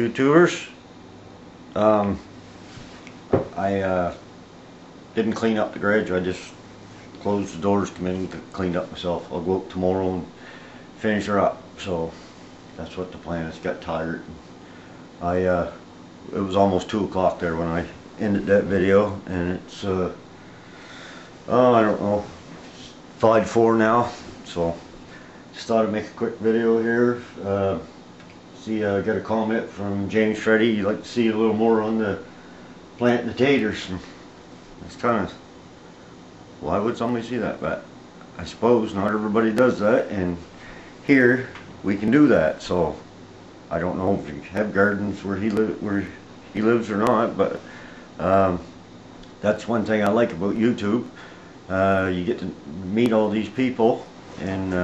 YouTubers, I didn't clean up the garage. I just closed the doors, come in and cleaned up myself. I'll go up tomorrow and finish her up. So that's what the plan is. Got tired. It was almost 2 o'clock there when I ended that video, and it's oh, I don't know, 5:04 now. So just thought I'd make a quick video here. See, I got a comment from James Freddy. He'd like to see a little more on the planting the taters. And it's kind of, why would somebody see that? But I suppose not everybody does that, and here we can do that. So I don't know if you have gardens where he lives or not, but that's one thing I like about YouTube. You get to meet all these people, and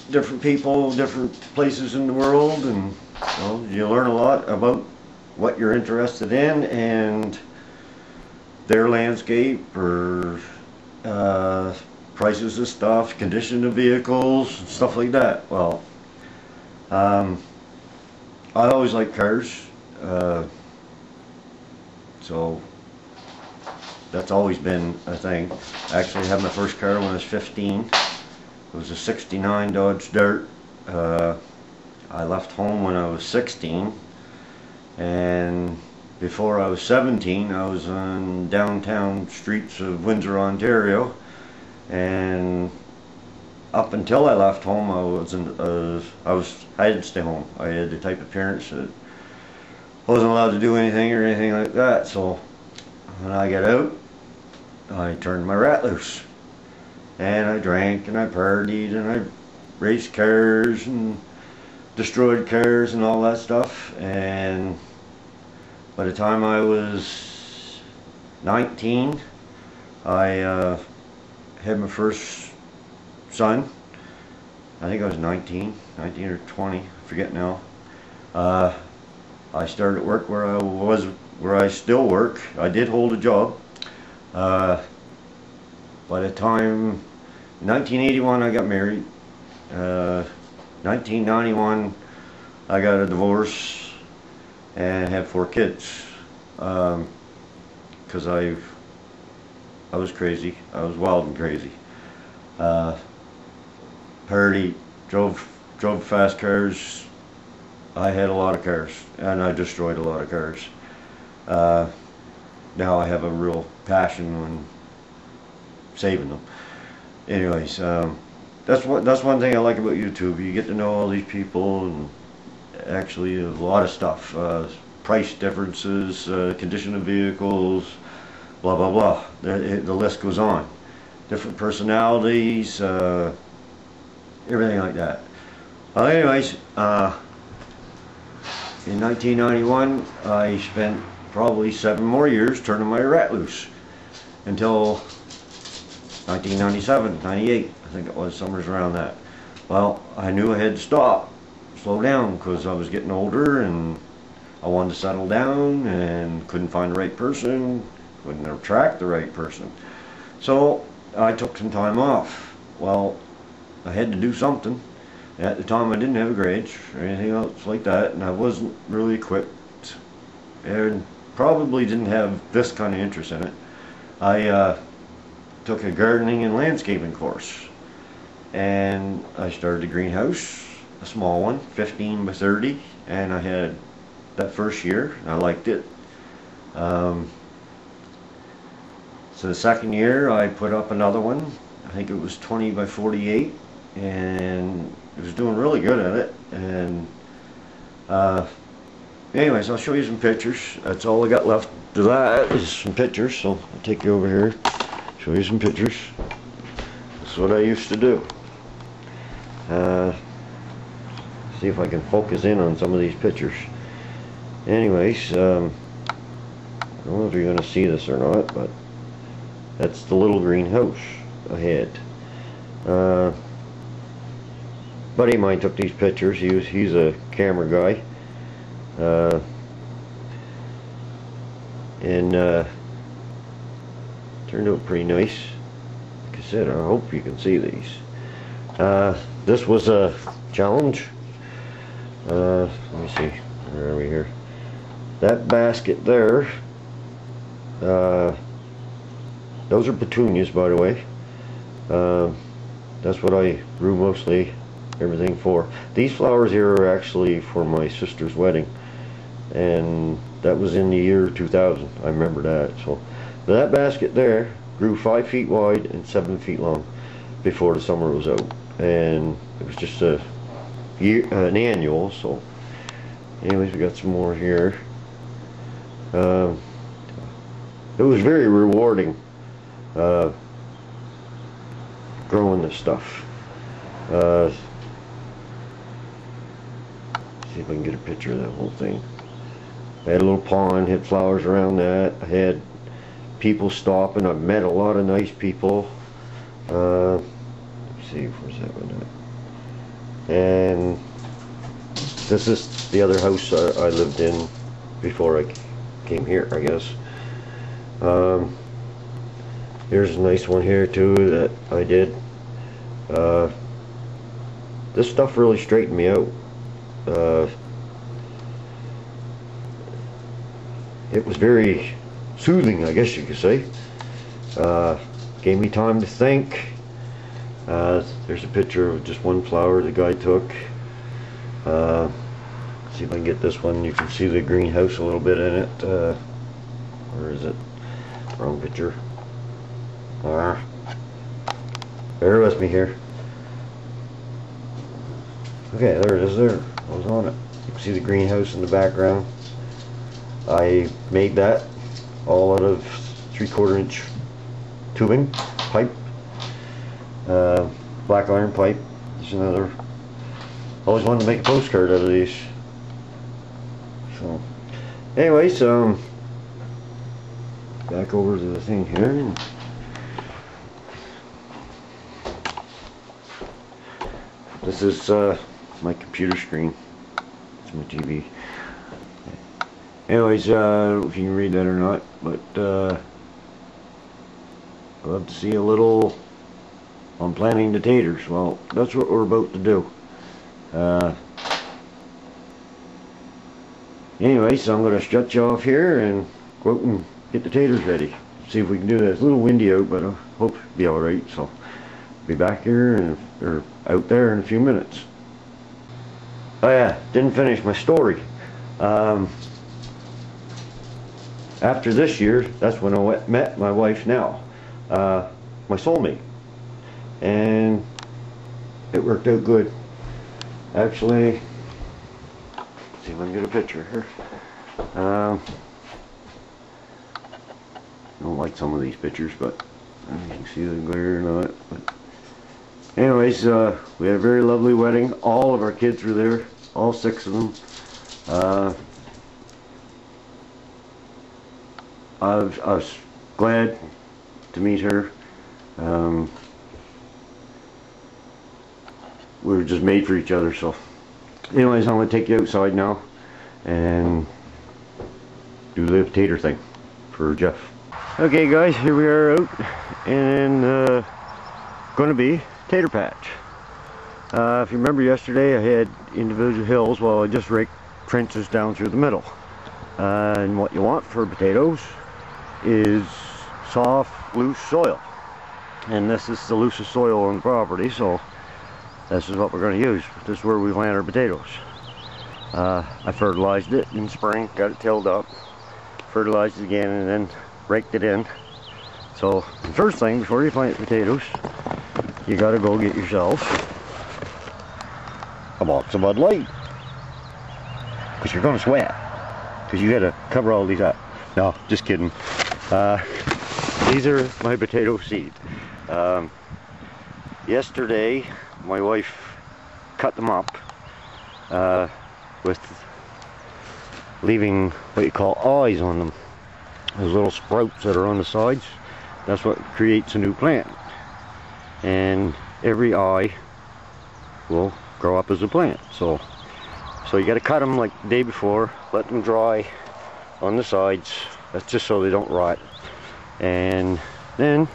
different people, different places in the world, and you learn a lot about what you're interested in and their landscape, or prices of stuff, condition of vehicles, stuff like that. Well, I always like cars, so that's always been a thing. I actually had my first car when I was 15. It was a '69 Dodge Dart. I left home when I was 16, and before I was 17 I was on downtown streets of Windsor, Ontario, and up until I left home I didn't stay home. I had the type of parents that wasn't allowed to do anything or anything like that. So when I got out, I turned my rat loose. And I drank and I partied and I raced cars and destroyed cars and all that stuff. And by the time I was 19, I had my first son. I think I was 19 or 20, I forget now. I started work where I still work. I did hold a job. By the time 1981 I got married. 1991 I got a divorce and had 4 kids. Because I was crazy. I was wild and crazy. Party, drove fast cars. I had a lot of cars, and I destroyed a lot of cars. Now I have a real passion on saving them. Anyways, that's one thing I like about YouTube. You get to know all these people, and actually a lot of stuff, price differences, condition of vehicles, blah blah blah. The list goes on. Different personalities, everything like that. Well, anyways, in 1991 I spent probably 7 more years turning my rat loose until 1997, 98, I think it was, somewhere around that. Well, I knew I had to slow down, because I was getting older and I wanted to settle down and couldn't find the right person, couldn't attract the right person. So I took some time off. Well, I had to do something. At the time I didn't have a garage or anything else like that, and I wasn't really equipped and probably didn't have this kind of interest in it. I took a gardening and landscaping course, and I started a greenhouse, a small one, 15 by 30, and I had that first year and I liked it. So the second year I put up another one. I think it was 20 by 48, and it was doing really good at it. And anyways, I'll show you some pictures. That's all I got left to that is some pictures. So I'll take you over here, show you some pictures. That's what I used to do. See if I can focus in on some of these pictures. Anyways, I don't know if you're going to see this or not, but that's the little greenhouse I had. Buddy of mine took these pictures. He's a camera guy. And turned out pretty nice. Like I said, I hope you can see these. This was a challenge. Let me see, where are we here? That basket there, those are petunias, by the way. That's what I grew mostly everything for. These flowers here are actually for my sister's wedding, and that was in the year 2000. I remember that. So that basket there grew 5 feet wide and 7 feet long before the summer was out, and it was just an annual. So anyways, we got some more here. It was very rewarding growing this stuff. See if I can get a picture of that whole thing. I had a little pond, had flowers around that. I had people stopping. I met a lot of nice people. Let's see, where's that one at? And this is the other house I lived in before I came here, I guess. Here's a nice one here too that I did. This stuff really straightened me out. It was very soothing, I guess you could say. Gave me time to think. There's a picture of just one flower the guy took. See if I can get this one. You can see the greenhouse a little bit in it. Where is it? Wrong picture. Bear with me here. Okay, there it is there. I was on it. You can see the greenhouse in the background. I made that all out of 3/4 inch tubing pipe. Black iron pipe. There's another. Always wanted to make a postcard out of these. So anyways, back over to the thing here. This is my computer screen. It's my TV. Anyways, I don't know if you can read that or not, but I'd love to see a little on planting the taters. Well, that's what we're about to do. Anyways, so I'm going to shut you off here and go out and get the taters ready. See if we can do that. It's a little windy out, but I hope it'll be alright. So, be back here and or out there in a few minutes. Oh yeah, didn't finish my story. After this year, that's when I met my wife now, my soulmate, and it worked out good. Actually, let's see if I can get a picture here. I don't like some of these pictures, but you can see the glare or not. But anyways, we had a very lovely wedding. All of our kids were there, all 6 of them. I was glad to meet her. We were just made for each other. So anyways, I'm going to take you outside now and do the tater thing for Jeff. Okay guys, here we are out, and going to be tater patch. If you remember yesterday, I had individual hills. Well, I just raked trenches down through the middle. And what you want for potatoes is soft, loose soil. And this is the loosest soil on the property, so this is what we're going to use. This is where we plant our potatoes. I fertilized it in spring, got it tilled up, fertilized it again, and then raked it in. So the first thing before you plant potatoes, you got to go get yourself a box of Bud Light, because you're going to sweat, because you got to cover all these up. No, just kidding. These are my potato seed. Yesterday my wife cut them up with leaving what you call eyes on them. Those little sprouts that are on the sides, that's what creates a new plant. And every eye will grow up as a plant. So you got to cut them like the day before, let them dry on the sides. That's just so they don't rot. And then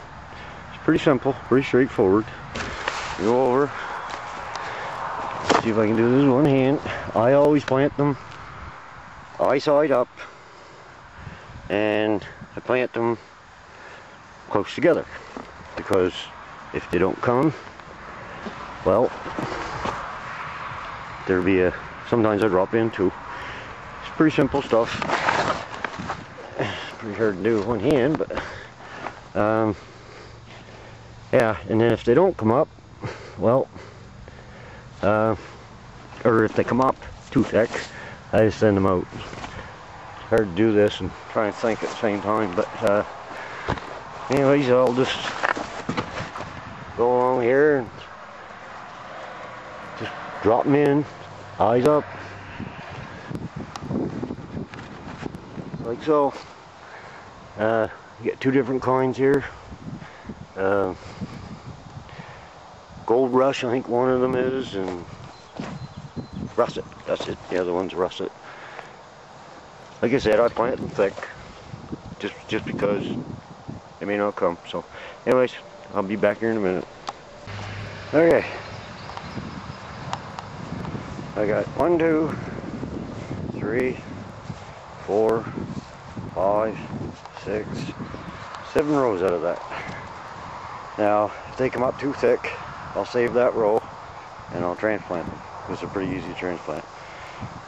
it's pretty simple, pretty straightforward. You go over, see if I can do this with one hand. I always plant them eye side up, and I plant them close together, because if they don't come, well, there'll be sometimes I drop in too. It's pretty simple stuff. Pretty hard to do with one hand, but yeah. And then if they don't come up, well, or if they come up too thick, I just send them out. It's hard to do this and try and think at the same time, but anyways, I'll just go along here and just drop them in, eyes up, like so. You get two different kinds here. Gold Rush, I think one of them is, and Russet. That's it. The other one's Russet. Like I said, I plant them thick, just because they may not come. So, anyways, I'll be back here in a minute. Okay. I got 1, 2, 3, 4, 5, 6, 7 rows out of that. Now, if they come up too thick, I'll save that row and I'll transplant them. It's a pretty easy transplant.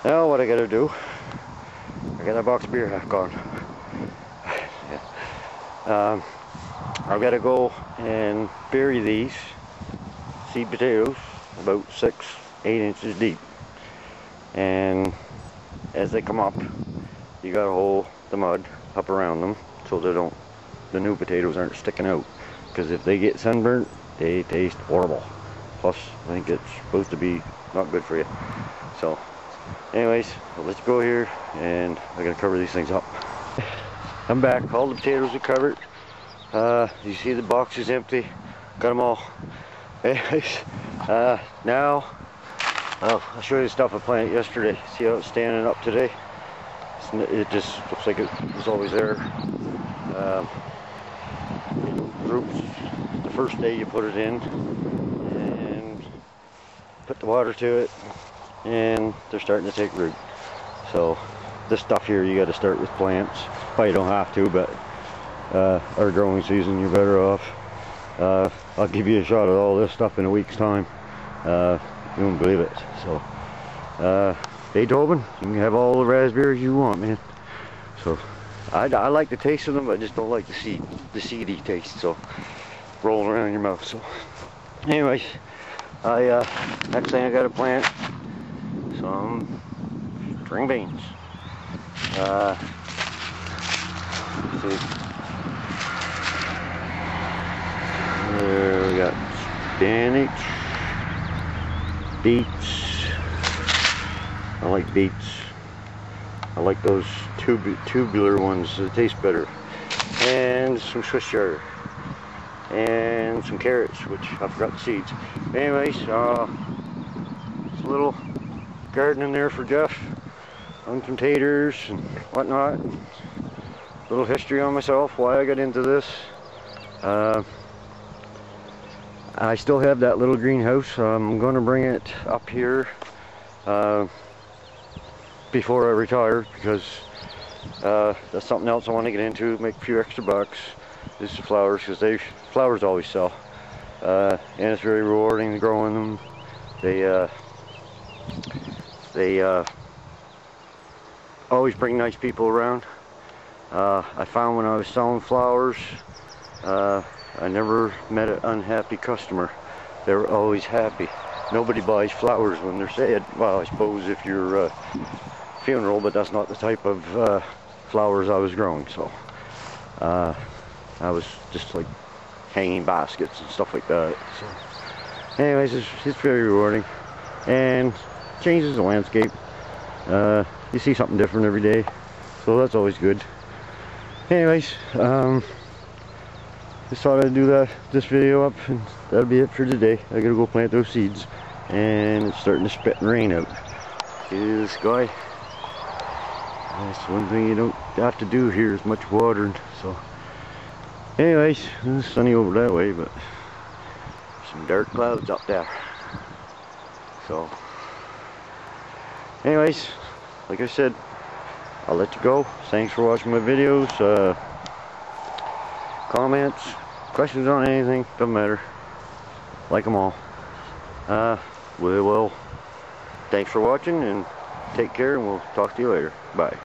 Now, what I gotta do, I got that box of beer hack on. Yeah. I've got to go and bury these seed potatoes about 6-8 inches deep, and as they come up, you gotta hold the mud up around them so the new potatoes aren't sticking out, because if they get sunburnt, they taste horrible. Plus, I think it's supposed to be not good for you. So, anyways, let's go here, and I gotta cover these things up. I'm back. All the potatoes are covered. You see the box is empty. Got them all. Anyways, now I'll show you the stuff I planted yesterday. See how it's standing up today? It just looks like it was always there. Roots the first day you put it in, and put the water to it, and they're starting to take root. So this stuff here, you got to start with plants. Well, you don't have to, but our growing season, you're better off. I'll give you a shot at all this stuff in a week's time. You won't believe it. So Beethoven, you can have all the raspberries you want, man. So I like the taste of them, but I just don't like the seedy taste. So rolling around in your mouth. So anyways, next thing I got to plant some string beans. See, there we got spinach, beets. I like beets. I like those tubular ones. They taste better. And some Swiss chard. And some carrots, which I forgot the seeds. Anyways, it's a little garden in there for Jeff. On some taters and whatnot. A little history on myself, why I got into this. I still have that little greenhouse. I'm going to bring it up here before I retire, because that's something else I want to get into, make a few extra bucks. Is the flowers, because flowers always sell, and it's very rewarding growing them. They always bring nice people around. I found when I was selling flowers, I never met an unhappy customer. They were always happy. Nobody buys flowers when they're sad. Well, I suppose if you're funeral, but that's not the type of flowers I was growing. So I was just like hanging baskets and stuff like that. So anyways, it's very rewarding and changes the landscape. You see something different every day, so that's always good. Anyways, just thought I'd do this video up, and that'll be it for today. I gotta go plant those seeds, and it's starting to spit and rain out. See the sky? That's one thing you don't have to do here, is much watering. So anyways, it's sunny over that way, but some dark clouds up there. So anyways, like I said, I'll let you go. Thanks for watching my videos. Comments, questions on anything, doesn't matter. Like them all. Thanks for watching, and take care, and we'll talk to you later. Bye.